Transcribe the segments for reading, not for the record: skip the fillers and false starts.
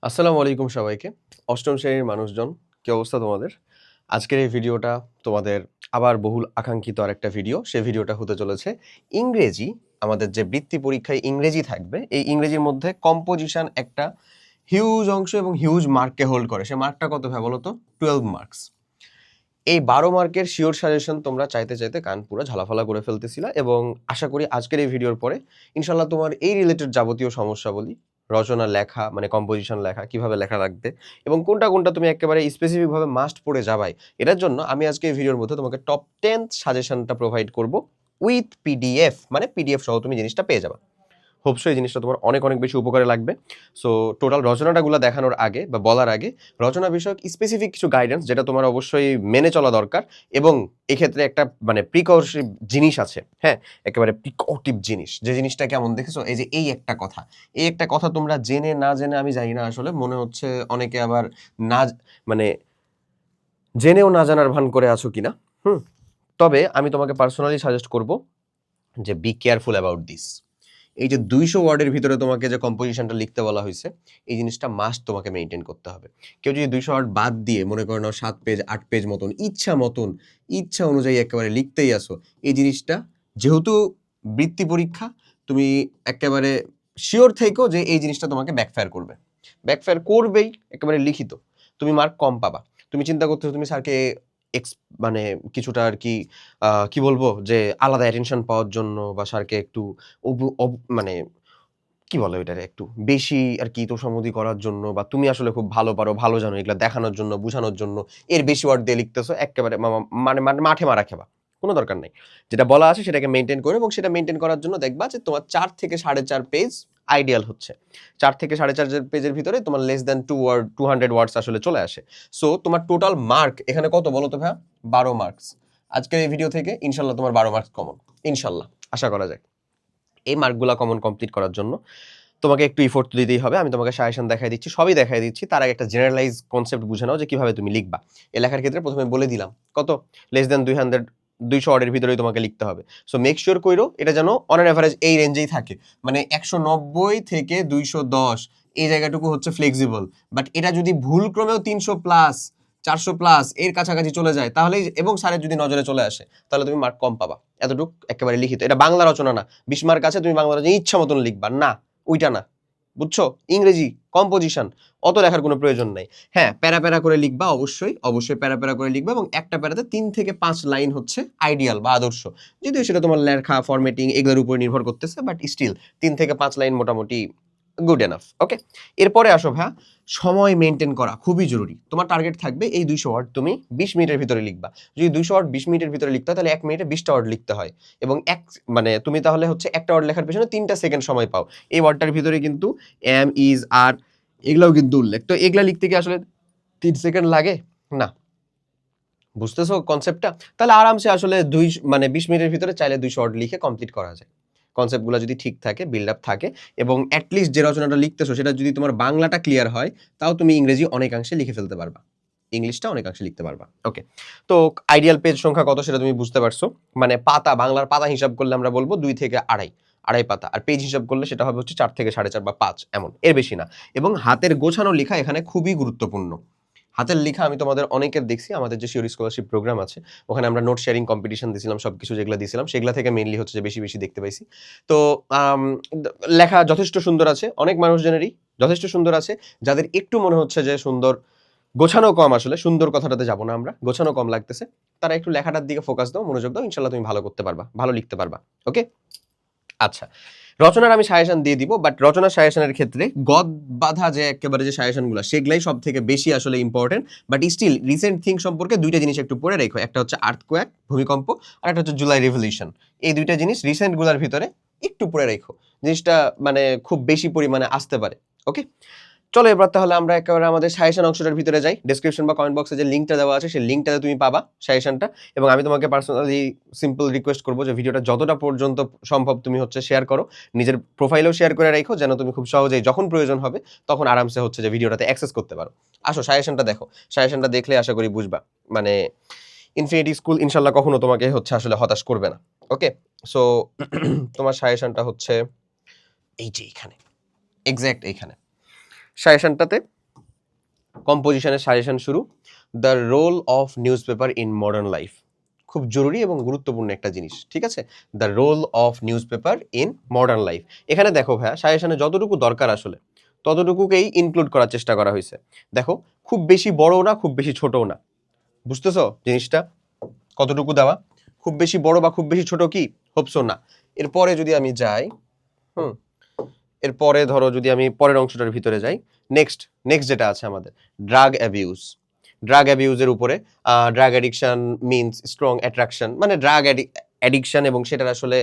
আসসালামু আলাইকুম সবাইকে। অষ্টম শ্রেণীর মানুষজন, কি অবস্থা তোমাদের? আজকের এই ভিডিওটা তোমাদের আবার বহুল আকাঙ্ক্ষিত আরেকটা ভিডিও। সেই ভিডিওটা হতে চলেছে ইংরেজি। আমাদের যে বৃত্তি পরীক্ষায় ইংরেজি থাকবে, এই ইংরেজির মধ্যে কম্পোজিশন একটা হিউজ অংশ এবং হিউজ মার্ককে হোল্ড করে। সে মার্কটা কত ভাই বলো তো? 12 মার্কস। এই 12 মার্কের শিওর সাজেশন তোমরা চাইতে চাইতে কান পুরো ঝালাফালা করে ফেলতেছিলা এবং আশা করি আজকের এই ভিডিওর পরে ইনশাল্লাহ তোমার এই রিলেটেড যাবতীয় সমস্যাবলী, রচনা লেখা মানে কম্পোজিশন লেখা, কিভাবে লেখা লাগবে এবং কোনটা কোনটা তুমি একেবারে স্পেসিফিকভাবে মাস্ট পড়ে যাবাই, এটার জন্য আমি আজকে এই ভিডিওর মধ্যে তোমাকে টপ 10 সাজেশনটা প্রোভাইড করব উইথ পিডিএফ, মানে পিডিএফ সহ তুমি জিনিসটা পেয়ে যাবে। হোপসো এই জিনিসটা তোমার অনেক অনেক বেশি উপকারে লাগবে। সো টোটাল রচনাটাগুলো দেখানোর আগে বা বলার আগে রচনা বিষয়ক স্পেসিফিক কিছু গাইডেন্স যেটা তোমার অবশ্যই মেনে চলা দরকার এবং এক্ষেত্রে একটা মানে প্রিকশিভ জিনিস আছে। হ্যাঁ, একেবারে প্রিকটিভ জিনিস, যে জিনিসটা কেমন দেখেছো, এই যে এই একটা কথা তোমরা জেনে না জেনে আমি জানি না, আসলে মনে হচ্ছে অনেকে আবার না মানে জেনেও না জানার ভান করে আছো কিনা। তবে আমি তোমাকে পার্সোনালি সাজেস্ট করব যে বি কেয়ারফুল অ্যাবাউট দিস। এই যে 200 ওয়ার্ডের ভিতরে তোমাকে যে কম্পোজিশনটা লিখতে বলা হয়েছে, এই জিনিসটা মাস্ট তোমাকে মেনটেন করতে হবে। কেউ যদি 200 ওয়ার্ড বাদ দিয়ে মনে করো 7 পেজ 8 পেজ মতন ইচ্ছা অনুযায়ী একেবারে লিখতেই আসো, এই জিনিসটা যেহেতু বৃত্তি পরীক্ষা, তুমি একেবারে শিওর থেকো যে এই জিনিসটা তোমাকে ব্যাকফায়ার করবেই, একেবারে লিখিত। তুমি মার্ক কম পাবা। তুমি চিন্তা করতেছো তুমি স্যারকে মানে কিছুটা আর কি কি বলবো যে আলাদা অ্যাটেনশন পাওয়ার জন্য বা স্যারকে একটু মানে কি বলে ওইটারে একটু বেশি আর কি তোষামোদী করার জন্য, বা তুমি আসলে খুব ভালো পারো, ভালো জানো, এগুলা দেখানোর জন্য, বোঝানোর জন্য এর বেশি ওয়ার্ড দিয়ে লিখতেছো, একেবারে মানে মানে মাঠে মারা খেবা। কোনো দরকার নাই। যেটা বলা আছে সেটাকে মেনটেন করো এবং সেটা মেনটেন করার জন্য দেখবা যে তোমার 4 থেকে 4.5 পেজ আইডিয়াল হচ্ছে। 4 থেকে 4.5 পেজের ভিতরে তোমার লেস দ্যান 200 ওয়ার্ডস আসলে চলে আসে। সো তোমার টোটাল মার্ক এখানে কত বলো তো ভাইয়া? 12 মার্কস। আজকের এই ভিডিও থেকে ইনশাল্লাহ তোমার 12 মার্কস কমন, ইনশাল্লাহ আশা করা যায়। এই মার্কগুলা কমন কমপ্লিট করার জন্য তোমাকে একটু ইফোর্ট তো দিতেই হবে। আমি তোমাকে সাজেশন দেখাই দিচ্ছি, সবই দেখাই দিচ্ছি। তার আগে একটা জেনারেলাইজ কনসেপ্ট বুঝে নাও যে কিভাবে তুমি লিখবা। এই লেখার ক্ষেত্রে প্রথমে বলে দিলাম কত, লেস দ্যান 200 ওয়ার্ডের ভিতরেই তোমাকে লিখতে হবে। সো মেক শিওর কইরো এটা যেন অন অ্যান এভারেজ এই রেঞ্জেই থাকে, মানে 190 থেকে 210 এই জায়গাটুকু হচ্ছে ফ্লেক্সিবল। বাট এটা যদি ভুল ক্রমেও 300 প্লাস 400 প্লাস এর কাছাকাছি চলে যায় তাহলে, এবং স্যারের যদি নজরে চলে আসে, তাহলে তুমি মার্ক কম পাবা। এতটুকু একেবারে লিখিত। এটা বাংলা রচনা না 20 মার্ক আছে তুমি বাংলা রচনা ইচ্ছা মতন লিখবা না, ওইটা না, বুঝছো? ইংরেজি কম্পোজিশন অত লেখার কোনো প্রয়োজন নাই। হ্যাঁ, প্যারা প্যারা করে লিখবা, অবশ্যই প্যারা প্যারা করে লিখবা এবং একটা প্যারাতে 3 থেকে 5 লাইন হচ্ছে আইডিয়াল বা আদর্শ। যদিও সেটা তোমার লেখা ফরম্যাটিং এগুলোর উপর নির্ভর করতেছে, বাট স্টিল 3 থেকে 5 লাইন মোটামুটি গুড এনাফ। ওকে, এরপরে আসো ভাইয়া, সময় মেনটেন করা খুবই জরুরি। তোমার টার্গেট থাকবে এই 200 ওয়ার্ড তুমি 20 মিনিটের ভিতরে লিখবা। যদি 200 ওয়ার্ড 20 মিনিটের ভিতরে লিখতে হয় তাহলে 1 মিনিটে 20টা ওয়ার্ড লিখতে হয় এবং মানে তুমি তাহলে হচ্ছে একটা ওয়ার্ড লেখার পেছনে 3টা সেকেন্ড সময় পাও। এই ওয়ার্ডটার ভিতরে কিন্তু এম, ইজ, আর এগুলাও কিন্তু উল্লেখ। তো এগুলা লিখতে কি আসলে 3 সেকেন্ড লাগে না? বুঝতেছো কনসেপ্টটা? তাহলে আরামসে আসলে 20 মিনিটের ভিতরে চাইলে 200 ওয়ার্ড লিখে কমপ্লিট করা যায়। কনসেপ্টগুলো যদি ঠিক থাকে, বিল্ড আপ থাকে এবং অ্যাটলিস্ট যে রচনাটা লিখতেছো সেটা যদি তোমার বাংলাটা ক্লিয়ার হয়, তাও তুমি ইংরেজি অনেকাংশে লিখে ফেলতে পারবা, ইংলিশটা অনেকাংশে লিখতে পারবা। ওকে, তো আইডিয়াল পেজ সংখ্যা কত সেটা তুমি বুঝতে পারছো। মানে পাতা, বাংলার পাতা হিসাব করলে আমরা বলবো 2 থেকে আড়াই পাতা, আর পেজ হিসাব করলে সেটা হবে হচ্ছে 4 থেকে 4.5 বা 5, এমন, এর বেশি না। এবং হাতের গোছানো লেখা এখানে খুবই গুরুত্বপূর্ণ। হাতের লেখা আমি তোমাদের অনেকের দেখছি, আমাদের যে শিওর স্কলারশিপ প্রোগ্রাম আছে ওখানে আমরা নোট শেয়ারিং কম্পিটিশন দিয়েছিলাম, সবকিছু যেগুলো দিয়েছিলাম সেগুলা থেকে মেইনলি হচ্ছে যে বেশি বেশি দেখতে পাইছি। তো লেখা যথেষ্ট সুন্দর আছে, অনেক মানুষজনেরই যথেষ্ট সুন্দর আছে। যাদের একটু মনে হচ্ছে যে সুন্দর গোছানো কম, আসলে সুন্দর কথাটাতে যাবো না আমরা, গোছানো কম লাগতেছে, তারা একটু লেখাটার দিকে ফোকাস দাও, মনোযোগ দাও, ইনশাল্লাহ তুমি ভালো করতে পারবা, ভালো লিখতে পারবা। ওকে, আচ্ছা, রচনার আমি সাজেশন দিয়ে দিব, বাট রচনার সাজেশনের ক্ষেত্রে গদ বাঁধা যে একেবারে যে সাজেশনগুলো সেগুলাই সব থেকে বেশি আসলে important. But still recent thing সম্পর্কে 2টা জিনিস একটু পড়ে রেখো। একটা হচ্ছে আর্থকোয়াক, ভূমিকম্প, আর একটা হচ্ছে জুলাই রেভলিউশন। এই 2টা জিনিস রিসেন্টগুলোর ভিতরে একটু পড়ে রেখো, জিনিসটা মানে খুব বেশি পরিমাণে আসতে পারে। ওকে, চলো এবার তাহলে আমরা একেবারে আমাদের সাজেশন অংশটার ভিতরে যাই। ডেসক্রিপশন বা কমেন্ট বক্সে যে লিঙ্কটা দেওয়া আছে সেই লিঙ্কটাতে তুমি পাবা সাজেশনটা। এবং আমি তোমাকে পার্সোনালি সিম্পল রিকোয়েস্ট করবো যে ভিডিওটা যতটা পর্যন্ত সম্ভব তুমি হচ্ছে শেয়ার করো, নিজের প্রোফাইলেও শেয়ার করে রাখো, যেন তুমি খুব সহজেই যখন প্রয়োজন হবে তখন আরামসে হচ্ছে যে ভিডিওটাতে অ্যাক্সেস করতে পারো। আসো সাজেশনটা দেখো, সাজেশনটা দেখলে আশা করি বুঝবা, মানে ইনফিনিটি স্কুল ইনশাল্লাহ কখনো তোমাকে হচ্ছে আসলে হতাশ করবে না। ওকে, সো তোমার সাজেশনটা হচ্ছে এই যে এইখানে, এক্স্যাক্ট এইখানে সাজেশনটাতে কম্পোজিশনের সাজেশন শুরু। The role of newspaper in modern life, খুব জরুরি এবং গুরুত্বপূর্ণ একটা জিনিস, ঠিক আছে? The role of newspaper in modern life. এখানে দেখো ভাইয়া, সাজেশনে যতটুকু দরকার আসলে ততটুকুকেই ইনক্লুড করার চেষ্টা করা হয়েছে। দেখো, খুব বেশি বড়ও না, খুব বেশি ছোটও না। বুঝতেছো জিনিসটা কতটুকু দেওয়া? খুব বেশি বড় বা খুব বেশি ছোট কি? হোপসো না। এরপরে যদি আমি যাই, এরপরে ধরো যদি আমি পরের অংশটার ভিতরে যাই, নেক্সট যেটা আছে আমাদের ড্রাগ অ্যাবিউজ। ড্রাগ অ্যাবিউজের উপরে, drug addiction means strong attraction, মানে ড্রাগ অ্যাডিকশন এবং সেটার আসলে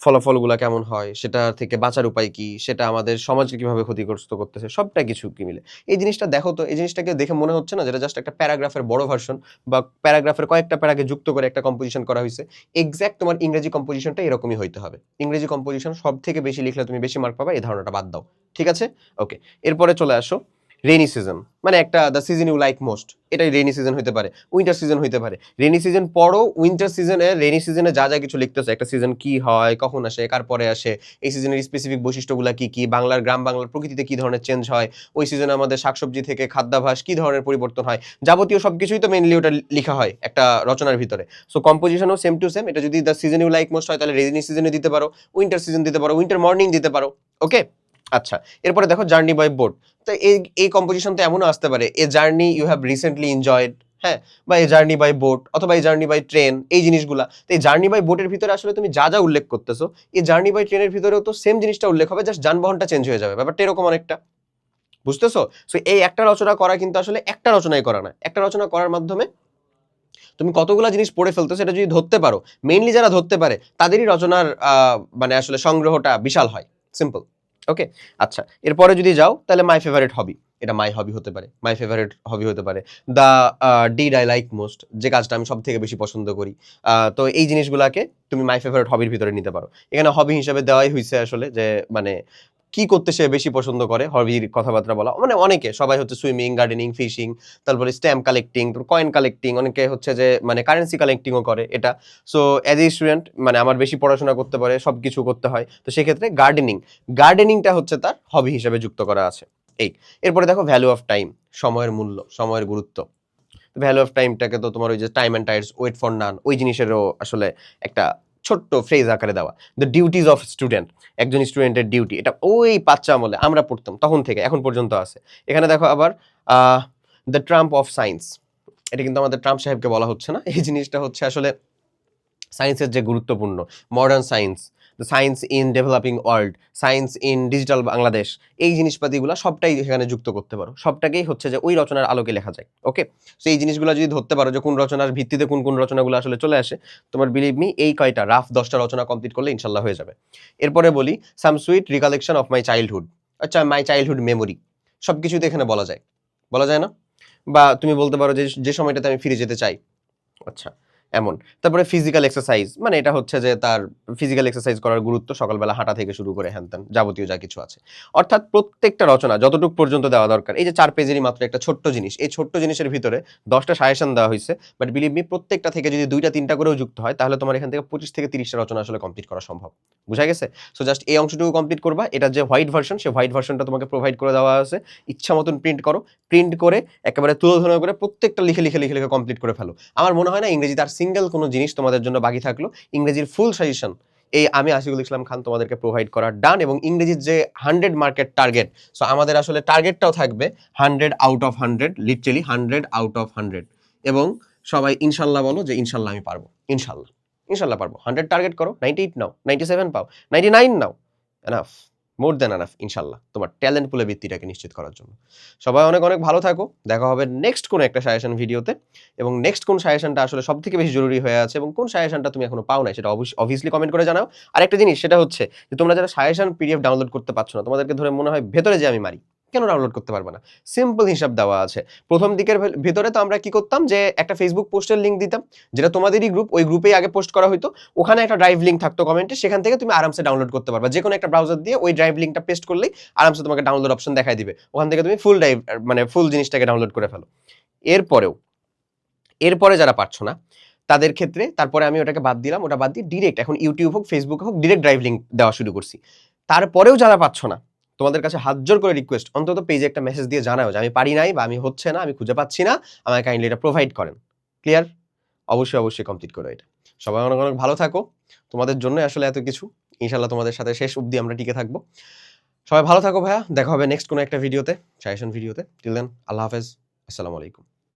ফলাফলগুলো কেমন হয়, সেটা থেকে বাঁচার উপায় কি, সেটা আমাদের সমাজকে কিভাবে ক্ষতিগ্রস্ত করতেছে, সবটা কিছু কি মিলে এই জিনিসটা। দেখো তো, এই জিনিসটাকে দেখে মনে হচ্ছে না যেটা জাস্ট একটা প্যারাগ্রাফের বড় ভার্সন বা প্যারাগ্রাফের কয়েকটা প্যারাকে যুক্ত করে একটা কম্পোজিশন করা হয়েছে? এক্স্যাক্ট তোমার ইংরেজি কম্পোজিশনটা এরকমই হইতে হবে। ইংরেজি কম্পোজিশন সব থেকে বেশি লিখলে তুমি বেশি মার্ক পাবা, এই ধারণাটা বাদ দাও, ঠিক আছে? ওকে, এরপরে চলে আসো রেইনি সিজন, মানে একটা the season you like most. এটাই রেইনি সিজন হইতে পারে, উইন্টার সিজন হইতে পারে। রেইনি সিজন পড়ো, উইন্টার সিজনে রেইনি সিজনে যা যা কিছু লিখতেছে, একটা সিজন কি হয়, কখন আসে, কার পরে আসে, এই সিজনের স্পেসিফিক বৈশিষ্ট্যগুলো কি কি, বাংলার গ্রাম বাংলার প্রকৃতিতে কি ধরনের চেঞ্জ হয়, ওই সিজনে আমাদের শাকসবজি থেকে খাদ্যাভ্যাস কি ধরনের পরিবর্তন হয়, যাবতীয় সবকিছুই তো মেইনলি ওটা লেখা হয় একটা রচনার ভিতরে। সো কম্পোজিশনও সেম টু সেম। এটা যদি the season you like most হয় তাহলে রেইনি সিজনে দিতে পারো, উইন্টার সিজন দিতে পারো, উইন্টার মর্নিং দিতে পারো। ওকে, আচ্ছা, এরপরে দেখো জার্নি বাই বোট। তো এই কম্পোজিশন তো এমনও আসতে পারে, a journey you have recently enjoyed, হ্যাঁ, বা এই জার্নি বাই বোট, অথবা এই জার্নি বাই ট্রেন, এই জিনিসগুলা। তো এই জার্নি বাই বোটের ভিতরে আসলে তুমি যা যা উল্লেখ করতেছো, এই জার্নি বাই ট্রেনের ভিতরেও তো সেম জিনিসটা উল্লেখ হবে, জাস্ট যানবাহনটা চেঞ্জ হয়ে যাবে, ব্যাপারটা এরকম অনেকটা। বুঝতেছো? সো এই একটা রচনা করা কিন্তু আসলে একটা রচনাই করা না, একটা রচনা করার মাধ্যমে তুমি কতগুলা জিনিস পড়ে ফেলতো সেটা যদি ধরতে পারো, মেইনলি যারা ধরতে পারে তাদেরই রচনার মানে আসলে সংগ্রহটা বিশাল হয়। সিম্পল। ওকে, আচ্ছা, এরপরে যদি যাও তাহলে মাই ফেভারিট হবি, এটা মাই হবি হতে পারে, মাই ফেভারিট হবি হতে পারে। The did I like most, যে কাজটা আমি সব থেকে বেশি পছন্দ করি। তো এই জিনিসগুলাকে তুমি মাই ফেভারিট হবির ভিতরে নিতে পারো। এখানে হবি হিসেবে দেওয়াই হয়েছে আসলে যে মানে কি করতে সে বেশি পছন্দ করে, হবির কথাবার্তা বলা, মানে অনেকে সবাই হচ্ছে সুইমিং, গার্ডেনিং, ফিশিং, তারপরে স্ট্যাম্প কালেক্টিং, কয়েন কালেক্টিং, অনেকে হচ্ছে যে মানে কারেন্সি কালেক্টিংও করে এটা। সো অ্যাজ এ স্টুডেন্ট মানে আমার বেশি পড়াশোনা করতে পারে, সব কিছু করতে হয়, তো সেক্ষেত্রে গার্ডেনিংটা হচ্ছে তার হবি হিসেবে যুক্ত করা আছে। এই, এরপরে দেখো ভ্যালু অফ টাইম, সময়ের মূল্য, সময়ের গুরুত্ব। ভ্যালু অফ টাইমটাকে তো তোমার ওই যে time and tides, wait for none, ওই জিনিসেরও আসলে একটা ছোট্ট ফ্রেজ আকারে দেওয়া। দ্য ডিউটিজ অফ স্টুডেন্ট, একজন স্টুডেন্টের ডিউটি, এটা ওই বাচ্চা আমলে আমরা পড়তাম তখন থেকে এখন পর্যন্ত আছে। এখানে দেখো আবার দ্য ট্রাম্প অফ সায়েন্স, এটা কিন্তু আমাদের ট্রাম্প সাহেবকে বলা হচ্ছে না, এই জিনিসটা হচ্ছে আসলে সায়েন্সের যে গুরুত্বপূর্ণ, modern science, the science in developing world, science in digital Bangladesh, এই জিনিসপাতিগুলো সবটাই এখানে যুক্ত করতে পারো, সবটাকেই হচ্ছে যে ওই রচনার আলোকে লেখা যায়। ওকে, সো এই জিনিসগুলো যদি ধরতে পারো যে কোন রচনার ভিত্তিতে কোন কোন রচনাগুলো আসলে চলে আসে, তোমার বিলিভ মি এই কয়টা রাফ 10টা রচনা কমপ্লিট করলে ইনশাল্লাহ হয়ে যাবে। এরপরে বলি some sweet recollection of my childhood. আচ্ছা, মাই চাইল্ডহুড মেমোরি, সব কিছুতে এখানে বলা যায়, বলা যায় না? বা তুমি বলতে পারো যে যে সময়টাতে আমি ফিরে যেতে চাই। আচ্ছা, এমন। তারপরে ফিজিক্যাল এক্সারসাইজ, মানে এটা হচ্ছে যে তার ফিজিক্যাল এক্সারসাইজ করার গুরুত্ব, সকালবেলা হাঁটা থেকে শুরু করে হ্যান-ত্যান যাবতীয় যা কিছু আছে। অর্থাৎ প্রত্যেকটা রচনা যতটুক পর্যন্ত দেওয়া দরকার, এই যে 4 পেজেরই মাত্র একটা ছোট্ট জিনিস, এই ছোট্ট জিনিসের ভিতরে 10টা সাজেশন দেওয়া হইছে। বাট বিলিভ মি প্রত্যেকটা থেকে যদি 2টা 3টা করেও যুক্ত হয় তাহলে তোমার এখান থেকে 25 থেকে 30টা রচনা আসলে কমপ্লিট করা সম্ভব। বুঝা গেছে? সো জাস্ট এই অংশটুকু কমপ্লিট করবা। এটার যে হোয়াইট ভার্সন, সেই হোয়াইট ভার্সনটা তোমাকে প্রোভাইড করে দেওয়া আছে। ইচ্ছা মতন প্রিন্ট করো। প্রিন্ট করে একেবারে তুলোধনা করে প্রত্যেকটা লিখে কমপ্লিট করে ফেলো। আমার মনে হয় না ইংরেজিতে আর সিঙ্গেল কোনো জিনিস তোমাদের জন্য বাকি থাকলো। ইংরেজির ফুল সাজেশন এই আমি আশিকুল ইসলাম খান তোমাদেরকে প্রোভাইড করা ডান। এবং ইংরেজির যে 100 মার্কের টার্গেট, সো আমাদের আসলে টার্গেটটাও থাকবে 100 out of 100, literally 100 out of 100। এবং সবাই ইনশাল্লাহ বলো যে ইনশাল্লাহ আমি পারবো, ইনশাল্লাহ পারবো। 100 টার্গেট করো, 98 নাও, 97 পাও, 99 নাও, এনাফ, মোর দেন এনাফ ইনশাল্লাহ, তোমার ট্যালেন্ট পুলে বৃত্তিটাকে নিশ্চিত করার জন্য। সবাই অনেক অনেক ভালো থাকো। দেখা হবে নেক্সট কোনো একটা সাজেশন ভিডিওতে। এবং নেক্সট কোন সাজেশনটা আসলে সবথেকে বেশি জরুরি হয়ে আছে এবং কোন সাজেশনটা তুমি এখনো পাও নাই সেটা অবভিয়াসলি কমেন্ট করে জানাও। আরেকটা জিনিস সেটা হচ্ছে যে তোমরা যারা সাজেশন পিডিএফ ডাউনলোড করতে পারছো না, তোমাদেরকে ধরে মনে হয় ভেতরে যে আমি মারি, কেন ডাউনলোড করতে পারবে না? সিম্পল হিসাব দেওয়া আছে। প্রথম দিকের ভিতরে তো আমরা কি করতাম যে একটা ফেসবুক পোস্টের লিঙ্ক দিতাম, যেটা তোমাদেরই গ্রুপ, ওই গ্রুপেই আগে পোস্ট করা হতো। ওখানে একটা ড্রাইভ লিঙ্ক থাকতো কমেন্টে, সেখান থেকে তুমি আরামসে ডাউনলোড করতে পারবা। যে কোনো একটা ব্রাউজার দিয়ে ওই ড্রাইভ লিঙ্কটা পেস্ট করলেই আরামসে তোমাকে ডাউনলোড অপশন দেখাই দিবে। ওখান থেকে তুমি ফুল ড্রাইভ মানে ফুল জিনিসটাকে ডাউনলোড করে ফেলো। এরপরে যারা পারছো না তাদের ক্ষেত্রে তারপরে আমি ওটাকে বাদ দিলাম, ওটা বাদ দিয়ে ডিরেক্ট এখন ইউটিউব হোক ফেসবুক হোক ডিরেক্ট ড্রাইভ লিঙ্ক দেওয়া শুরু করছি। তারপরেও যারা পাচ্ছ না তোমাদের কাছে হাত জোর করে রিকোয়েস্ট, অন্তত পেজে একটা মেসেজ দিয়ে জানাও যে আমি পারি নাই বা আমি হচ্ছে না, আমি খুঁজে পাচ্ছি না, আমাকে কাইন্ডলি এটা প্রোভাইড করেন। ক্লিয়ার? অবশ্যই কমপ্লিট করো এটা। সবাই অনেক ভালো থাকো। তোমাদের জন্যই আসলে এত কিছু। ইনশাআল্লাহ তোমাদের সাথে শেষ অবধি আমরা টিকে থাকবো। সবাই ভালো থাকো ভাইয়া। দেখা হবে নেক্সট কোনো একটা ভিডিওতে, সাজেশন ভিডিওতে। টিল দেন আল্লাহ হাফেজ। আসসালামু আলাইকুম।